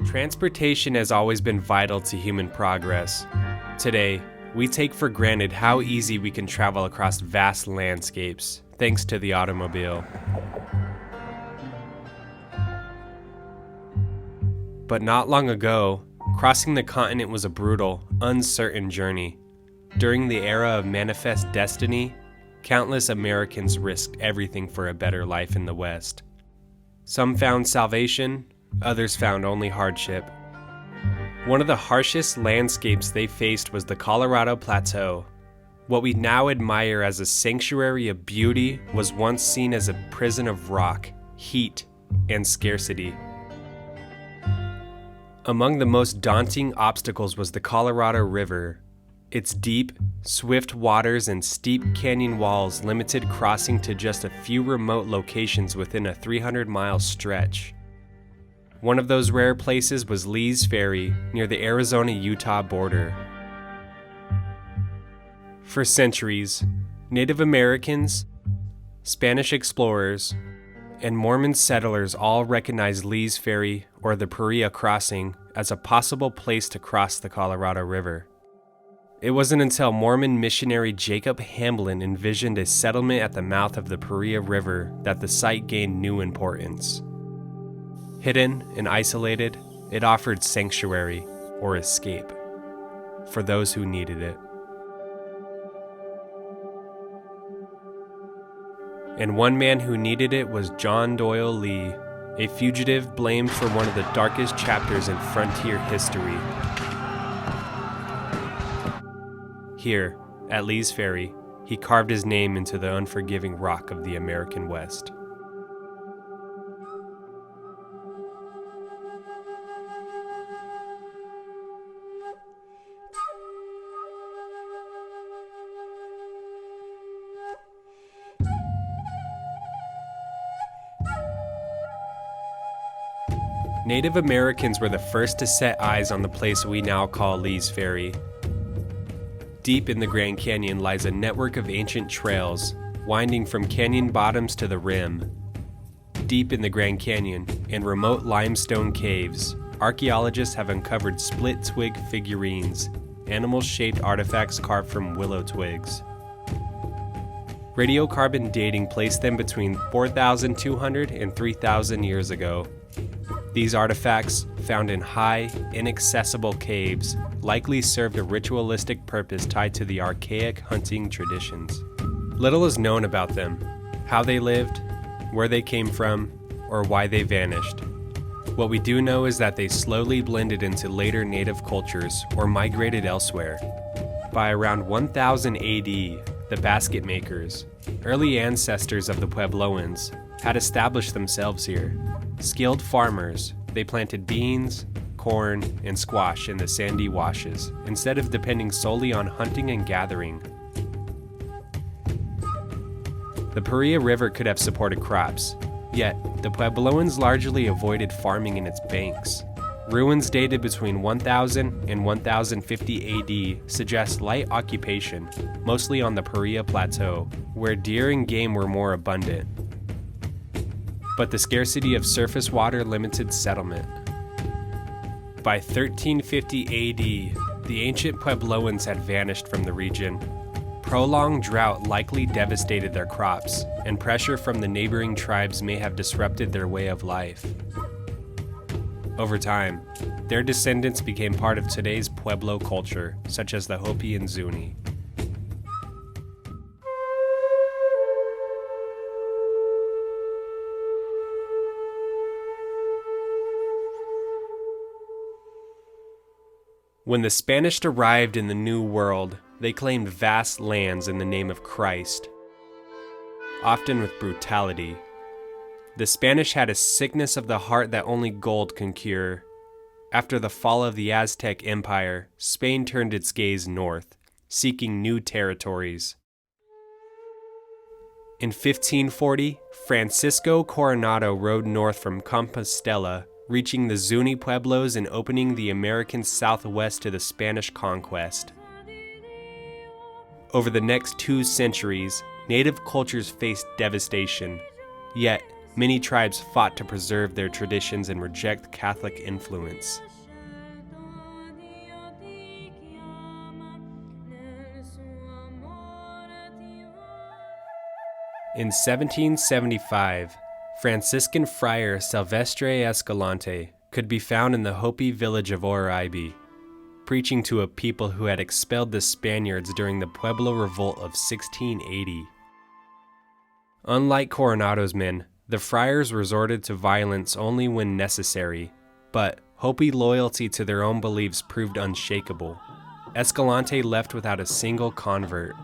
Transportation has always been vital to human progress. Today, we take for granted how easy we can travel across vast landscapes, thanks to the automobile. But not long ago, crossing the continent was a brutal, uncertain journey. During the era of manifest destiny, countless Americans risked everything for a better life in the West. Some found salvation, others found only hardship. One of the harshest landscapes they faced was the Colorado Plateau. What we now admire as a sanctuary of beauty was once seen as a prison of rock, heat, and scarcity. Among the most daunting obstacles was the Colorado River. Its deep, swift waters and steep canyon walls limited crossing to just a few remote locations within a 300-mile stretch. One of those rare places was Lee's Ferry, near the Arizona-Utah border. For centuries, Native Americans, Spanish explorers, and Mormon settlers all recognized Lee's Ferry, or the Paria Crossing, as a possible place to cross the Colorado River. It wasn't until Mormon missionary Jacob Hamblin envisioned a settlement at the mouth of the Paria River that the site gained new importance. Hidden and isolated, it offered sanctuary, or escape, for those who needed it. And one man who needed it was John Doyle Lee, a fugitive blamed for one of the darkest chapters in frontier history. Here, at Lee's Ferry, he carved his name into the unforgiving rock of the American West. Native Americans were the first to set eyes on the place we now call Lee's Ferry. Deep in the Glen Canyon lies a network of ancient trails, winding from canyon bottoms to the rim. Deep in the Glen Canyon, in remote limestone caves, archaeologists have uncovered split-twig figurines, animal-shaped artifacts carved from willow twigs. Radiocarbon dating placed them between 4,200 and 3,000 years ago. These artifacts, found in high, inaccessible caves, likely served a ritualistic purpose tied to the archaic hunting traditions. Little is known about them, how they lived, where they came from, or why they vanished. What we do know is that they slowly blended into later native cultures or migrated elsewhere. By around 1000 AD, the basket makers, early ancestors of the Puebloans, had established themselves here. Skilled farmers, they planted beans, corn, and squash in the sandy washes, instead of depending solely on hunting and gathering. The Paria River could have supported crops, yet the Puebloans largely avoided farming in its banks. Ruins dated between 1000 and 1050 AD suggest light occupation, mostly on the Paria Plateau, where deer and game were more abundant. But the scarcity of surface water limited settlement. By 1350 AD, the ancient Puebloans had vanished from the region. Prolonged drought likely devastated their crops, and pressure from the neighboring tribes may have disrupted their way of life. Over time, their descendants became part of today's Pueblo culture, such as the Hopi and Zuni. When the Spanish arrived in the New World, they claimed vast lands in the name of Christ, often with brutality. The Spanish had a sickness of the heart that only gold can cure. After the fall of the Aztec Empire, Spain turned its gaze north, seeking new territories. In 1540, Francisco Coronado rode north from Compostela, reaching the Zuni Pueblos and opening the American Southwest to the Spanish conquest. Over the next 2 centuries, native cultures faced devastation, yet many tribes fought to preserve their traditions and reject Catholic influence. In 1775, Franciscan friar Silvestre Escalante could be found in the Hopi village of Oraibi, preaching to a people who had expelled the Spaniards during the Pueblo Revolt of 1680. Unlike Coronado's men, the friars resorted to violence only when necessary, but Hopi loyalty to their own beliefs proved unshakable. Escalante left without a single convert.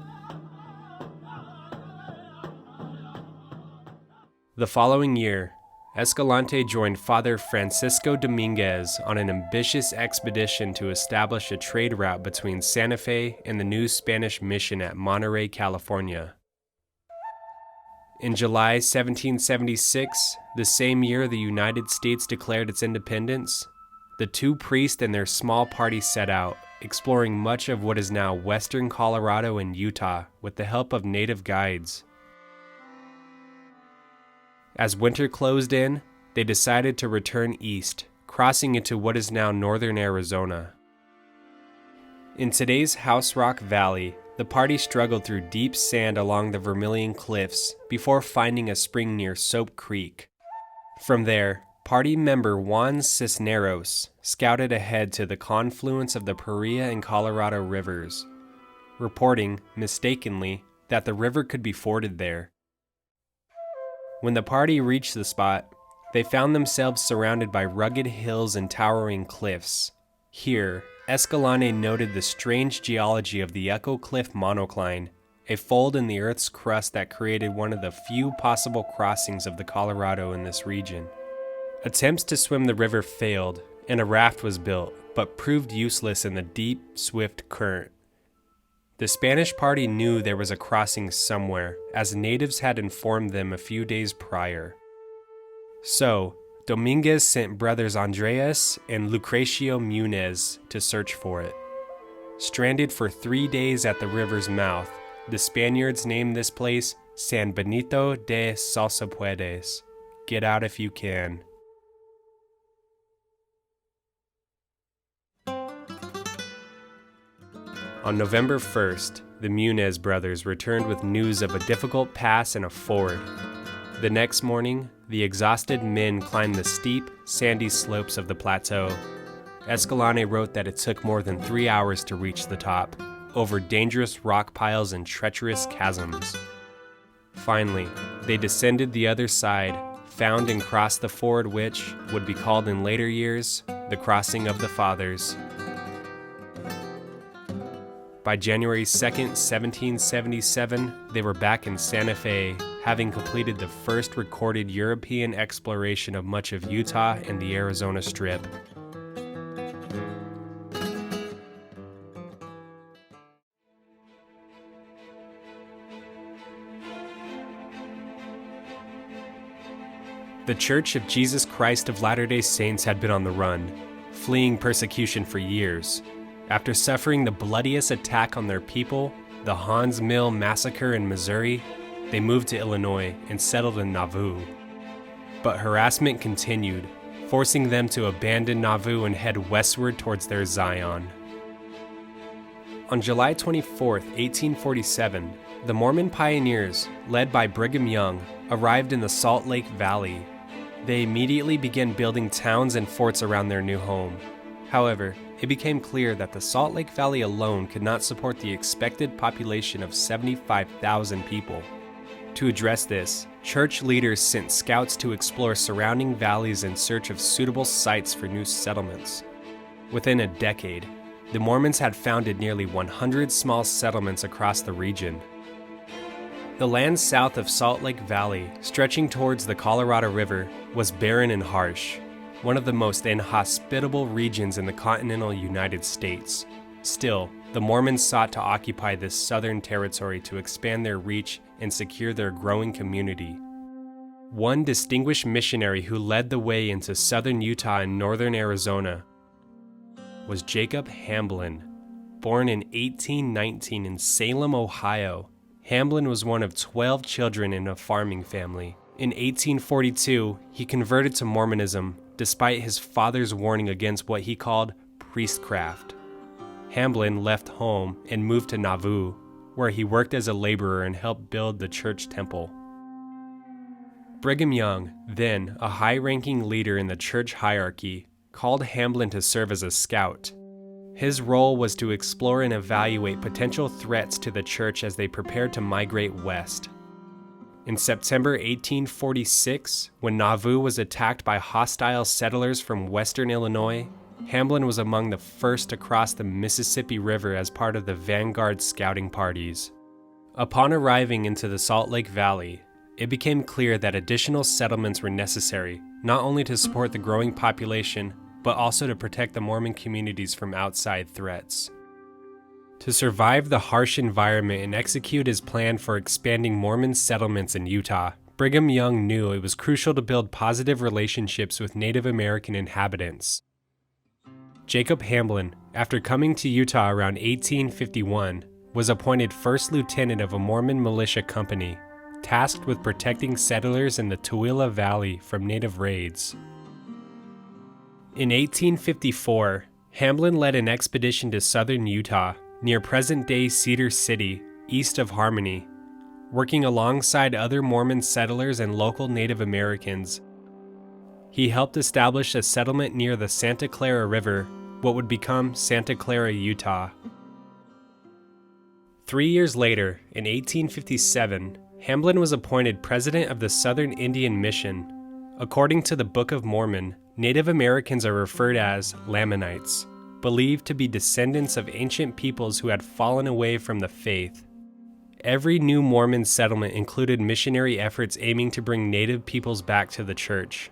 The following year, Escalante joined Father Francisco Dominguez on an ambitious expedition to establish a trade route between Santa Fe and the new Spanish mission at Monterey, California. In July 1776, the same year the United States declared its independence, the two priests and their small party set out, exploring much of what is now western Colorado and Utah with the help of native guides. As winter closed in, they decided to return east, crossing into what is now northern Arizona. In today's House Rock Valley, the party struggled through deep sand along the Vermilion Cliffs before finding a spring near Soap Creek. From there, party member Juan Cisneros scouted ahead to the confluence of the Paria and Colorado rivers, reporting, mistakenly, that the river could be forded there. When the party reached the spot, they found themselves surrounded by rugged hills and towering cliffs. Here, Escalante noted the strange geology of the Echo Cliff monocline, a fold in the Earth's crust that created one of the few possible crossings of the Colorado in this region. Attempts to swim the river failed, and a raft was built, but proved useless in the deep, swift current. The Spanish party knew there was a crossing somewhere, as natives had informed them a few days prior. So, Dominguez sent brothers Andres and Lucrecio Munez to search for it. Stranded for 3 days at the river's mouth, the Spaniards named this place San Benito de Salsapuedes. Get out if you can. On November 1st, the Munez brothers returned with news of a difficult pass and a ford. The next morning, the exhausted men climbed the steep, sandy slopes of the plateau. Escalante wrote that it took more than 3 hours to reach the top, over dangerous rock piles and treacherous chasms. Finally, they descended the other side, found and crossed the ford which would be called in later years the Crossing of the Fathers. By January 2nd, 1777, they were back in Santa Fe, having completed the first recorded European exploration of much of Utah and the Arizona Strip. The Church of Jesus Christ of Latter-day Saints had been on the run, fleeing persecution for years. After suffering the bloodiest attack on their people, the Hans Mill Massacre in Missouri, they moved to Illinois and settled in Nauvoo. But harassment continued, forcing them to abandon Nauvoo and head westward towards their Zion. On July 24, 1847, the Mormon pioneers, led by Brigham Young, arrived in the Salt Lake Valley. They immediately began building towns and forts around their new home. However, it became clear that the Salt Lake Valley alone could not support the expected population of 75,000 people. To address this, church leaders sent scouts to explore surrounding valleys in search of suitable sites for new settlements. Within a decade, the Mormons had founded nearly 100 small settlements across the region. The land south of Salt Lake Valley, stretching towards the Colorado River, was barren and harsh, one of the most inhospitable regions in the continental United States. Still, the Mormons sought to occupy this southern territory to expand their reach and secure their growing community. One distinguished missionary who led the way into southern Utah and northern Arizona was Jacob Hamblin. Born in 1819 in Salem, Ohio, Hamblin was one of 12 children in a farming family In 1842, he converted to Mormonism, despite his father's warning against what he called priestcraft. Hamblin left home and moved to Nauvoo, where he worked as a laborer and helped build the church temple. Brigham Young, then a high-ranking leader in the church hierarchy, called Hamblin to serve as a scout. His role was to explore and evaluate potential threats to the church as they prepared to migrate west. In September 1846, when Nauvoo was attacked by hostile settlers from western Illinois, Hamblin was among the first to cross the Mississippi River as part of the vanguard scouting parties. Upon arriving into the Salt Lake Valley, it became clear that additional settlements were necessary, not only to support the growing population, but also to protect the Mormon communities from outside threats. To survive the harsh environment and execute his plan for expanding Mormon settlements in Utah, Brigham Young knew it was crucial to build positive relationships with Native American inhabitants. Jacob Hamblin, after coming to Utah around 1851, was appointed first lieutenant of a Mormon militia company, tasked with protecting settlers in the Tooele Valley from native raids. In 1854, Hamblin led an expedition to southern Utah, near present-day Cedar City, east of Harmony, working alongside other Mormon settlers and local Native Americans. He helped establish a settlement near the Santa Clara River, what would become Santa Clara, Utah. 3 years later, in 1857, Hamblin was appointed president of the Southern Indian Mission. According to the Book of Mormon, Native Americans are referred as Lamanites, believed to be descendants of ancient peoples who had fallen away from the faith. Every new Mormon settlement included missionary efforts aiming to bring native peoples back to the church.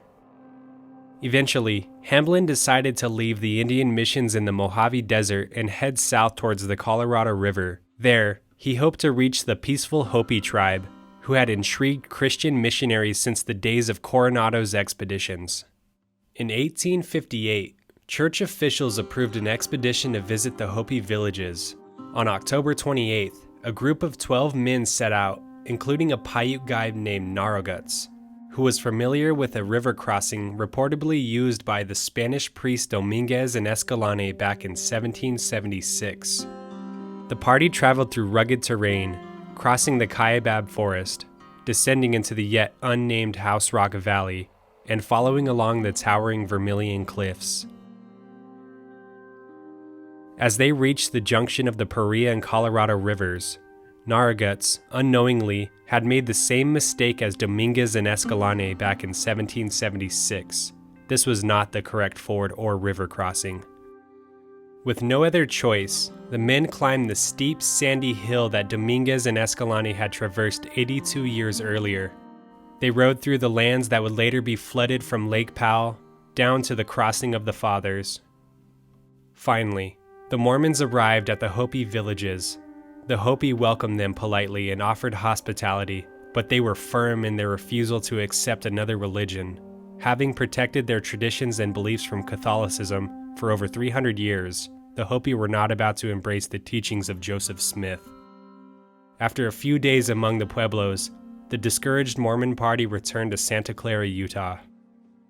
Eventually, Hamblin decided to leave the Indian missions in the Mojave Desert and head south towards the Colorado River. There, he hoped to reach the peaceful Hopi tribe, who had intrigued Christian missionaries since the days of Coronado's expeditions. In 1858, church officials approved an expedition to visit the Hopi villages. On October 28th, a group of 12 men set out, including a Paiute guide named Narragansett, who was familiar with a river crossing reportedly used by the Spanish priest Dominguez and Escalante back in 1776. The party traveled through rugged terrain, crossing the Kaibab Forest, descending into the yet unnamed House Rock Valley, and following along the towering Vermilion Cliffs. As they reached the junction of the Paria and Colorado rivers, Narragansett, unknowingly, had made the same mistake as Dominguez and Escalante back in 1776. This was not the correct ford or river crossing. With no other choice, the men climbed the steep, sandy hill that Dominguez and Escalante had traversed 82 years earlier. They rode through the lands that would later be flooded from Lake Powell down to the Crossing of the Fathers. Finally, the Mormons arrived at the Hopi villages. The Hopi welcomed them politely and offered hospitality, but they were firm in their refusal to accept another religion. Having protected their traditions and beliefs from Catholicism for over 300 years, the Hopi were not about to embrace the teachings of Joseph Smith. After a few days among the Pueblos, the discouraged Mormon party returned to Santa Clara, Utah.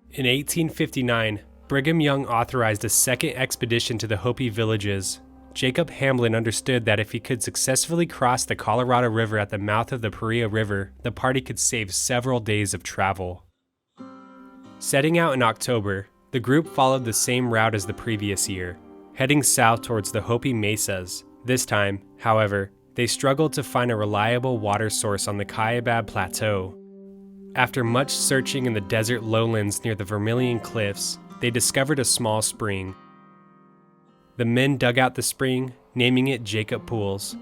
In 1859, Brigham Young authorized a second expedition to the Hopi villages. Jacob Hamblin understood that if he could successfully cross the Colorado River at the mouth of the Paria River, the party could save several days of travel. Setting out in October, the group followed the same route as the previous year, heading south towards the Hopi Mesas. This time, however, they struggled to find a reliable water source on the Kaibab Plateau. After much searching in the desert lowlands near the Vermilion Cliffs, they discovered a small spring. The men dug out the spring, naming it Jacob Pools.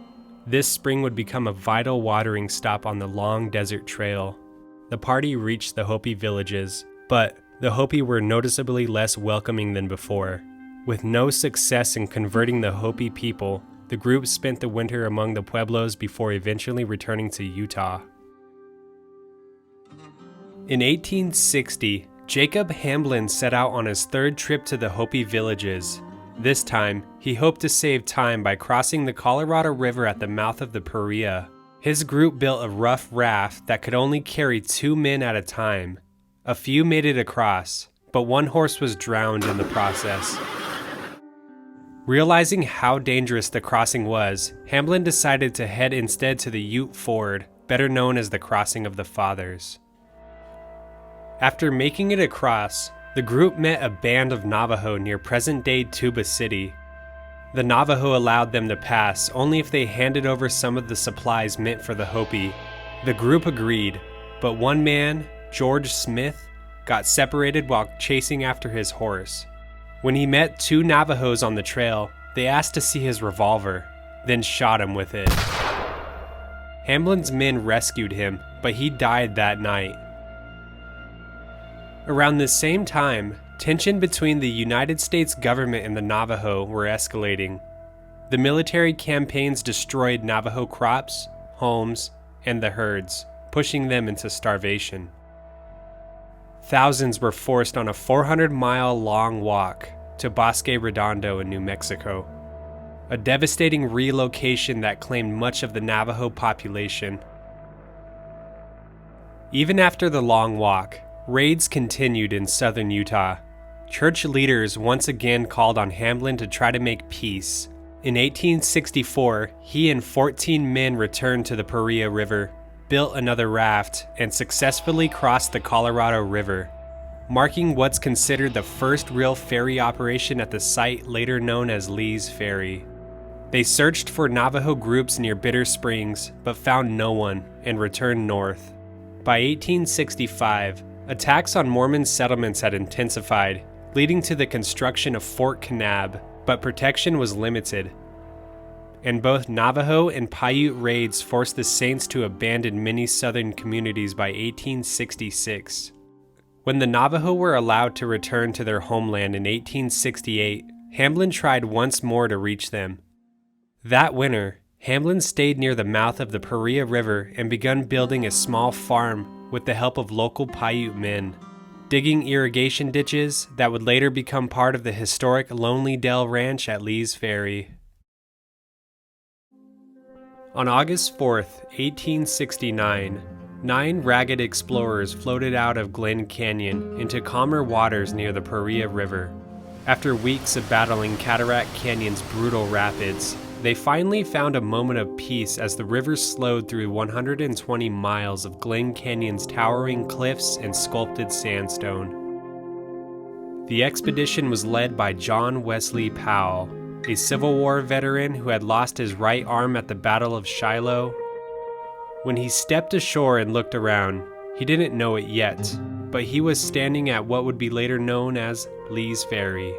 This spring would become a vital watering stop on the long desert trail. The party reached the Hopi villages, but the Hopi were noticeably less welcoming than before. With no success in converting the Hopi people, the group spent the winter among the Pueblos before eventually returning to Utah. In 1860, Jacob Hamblin set out on his third trip to the Hopi villages. This time, he hoped to save time by crossing the Colorado River at the mouth of the Paria. His group built a rough raft that could only carry 2 men at a time. A few made it across, but one horse was drowned in the process. Realizing how dangerous the crossing was, Hamblin decided to head instead to the Ute Ford, better known as the Crossing of the Fathers. After making it across, the group met a band of Navajo near present-day Tuba City. The Navajo allowed them to pass only if they handed over some of the supplies meant for the Hopi. The group agreed, but one man, George Smith, got separated while chasing after his horse. When he met 2 Navajos on the trail, they asked to see his revolver, then shot him with it. Hamblin's men rescued him, but he died that night. Around the same time, tension between the United States government and the Navajo were escalating. The military campaigns destroyed Navajo crops, homes, and the herds, pushing them into starvation. Thousands were forced on a 400-mile-long walk to Bosque Redondo in New Mexico, a devastating relocation that claimed much of the Navajo population. Even after the long walk, raids continued in southern Utah. Church leaders once again called on Hamblin to try to make peace. In 1864, he and 14 men returned to the Paria River, built another raft, and successfully crossed the Colorado River, marking what's considered the first real ferry operation at the site later known as Lee's Ferry. They searched for Navajo groups near Bitter Springs, but found no one and returned north. By 1865, attacks on Mormon settlements had intensified, leading to the construction of Fort Kanab, but protection was limited. And both Navajo and Paiute raids forced the Saints to abandon many southern communities by 1866. When the Navajo were allowed to return to their homeland in 1868, Hamblin tried once more to reach them. That winter, Hamblin stayed near the mouth of the Paria River and began building a small farm with the help of local Paiute men, digging irrigation ditches that would later become part of the historic Lonely Dell Ranch at Lee's Ferry. On August 4th, 1869, 9 ragged explorers floated out of Glen Canyon into calmer waters near the Paria River. After weeks of battling Cataract Canyon's brutal rapids, they finally found a moment of peace as the river slowed through 120 miles of Glen Canyon's towering cliffs and sculpted sandstone. The expedition was led by John Wesley Powell, a Civil War veteran who had lost his right arm at the Battle of Shiloh. When he stepped ashore and looked around, he didn't know it yet, but he was standing at what would be later known as Lee's Ferry.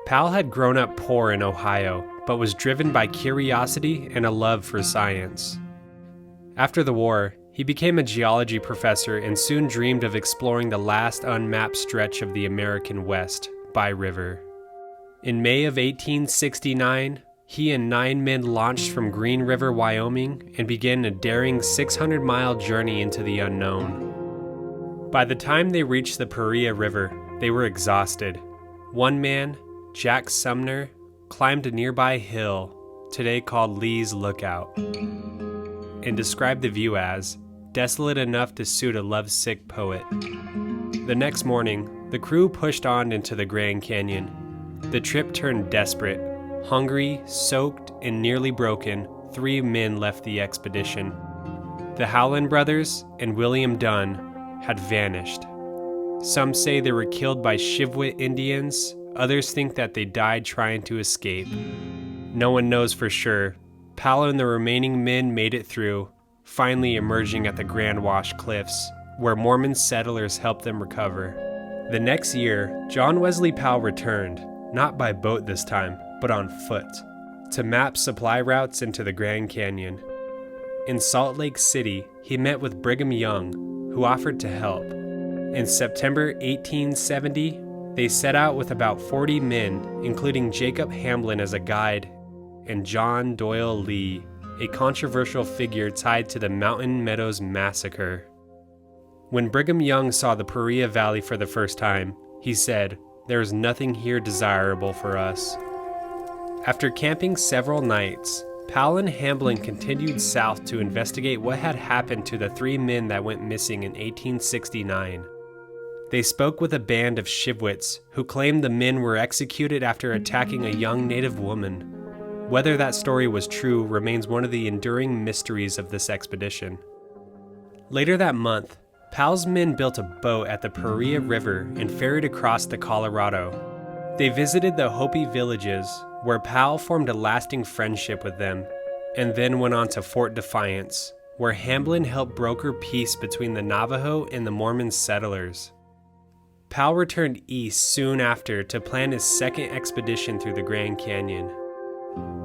Powell had grown up poor in Ohio, but was driven by curiosity and a love for science. After the war, he became a geology professor and soon dreamed of exploring the last unmapped stretch of the American West, by river. In May of 1869, he and 9 men launched from Green River, Wyoming, and began a daring 600-mile journey into the unknown. By the time they reached the Paria River, they were exhausted. One man, Jack Sumner, climbed a nearby hill, today called Lee's Lookout, and described the view as desolate enough to suit a lovesick poet. The next morning, the crew pushed on into the Grand Canyon. The trip turned desperate. Hungry, soaked, and nearly broken, 3 men left the expedition. The Howland brothers and William Dunn had vanished. Some say they were killed by Shivwit Indians, others think that they died trying to escape. No one knows for sure. Powell and the remaining men made it through, finally emerging at the Grand Wash Cliffs, where Mormon settlers helped them recover. The next year, John Wesley Powell returned, not by boat this time, but on foot, to map supply routes into the Grand Canyon. In Salt Lake City, he met with Brigham Young, who offered to help. In September 1870, they set out with about 40 men, including Jacob Hamblin as a guide, and John Doyle Lee, a controversial figure tied to the Mountain Meadows Massacre. When Brigham Young saw the Paria Valley for the first time, he said, "There is nothing here desirable for us." After camping several nights, Powell and Hamblin continued south to investigate what had happened to the 3 men that went missing in 1869. They spoke with a band of Shivwits who claimed the men were executed after attacking a young native woman. Whether that story was true remains one of the enduring mysteries of this expedition. Later that month, Powell's men built a boat at the Paria River and ferried across the Colorado. They visited the Hopi villages, where Powell formed a lasting friendship with them, and then went on to Fort Defiance, where Hamblin helped broker peace between the Navajo and the Mormon settlers. Powell returned east soon after to plan his second expedition through the Grand Canyon.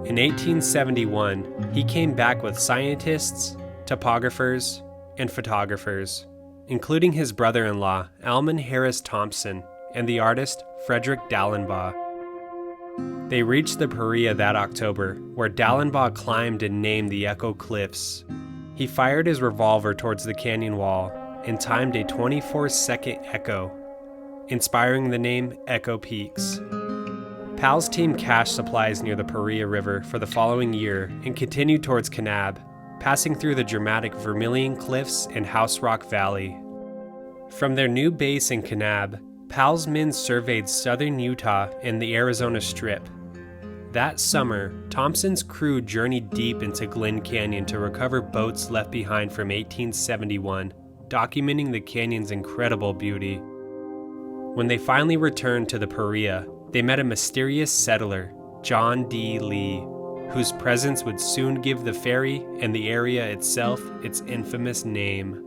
In 1871, he came back with scientists, topographers, and photographers, including his brother-in-law, Almon Harris Thompson, and the artist Frederick Dallenbaugh. They reached the Paria that October, where Dallenbaugh climbed and named the Echo Cliffs. He fired his revolver towards the canyon wall and timed a 24-second echo, inspiring the name Echo Peaks. Powell's team cached supplies near the Paria River for the following year and continued towards Kanab, passing through the dramatic Vermilion Cliffs and House Rock Valley. From their new base in Kanab, Powell's men surveyed southern Utah and the Arizona Strip. That summer, Thompson's crew journeyed deep into Glen Canyon to recover boats left behind from 1871, documenting the canyon's incredible beauty. When they finally returned to the Paria, they met a mysterious settler, John D. Lee, whose presence would soon give the ferry and the area itself its infamous name.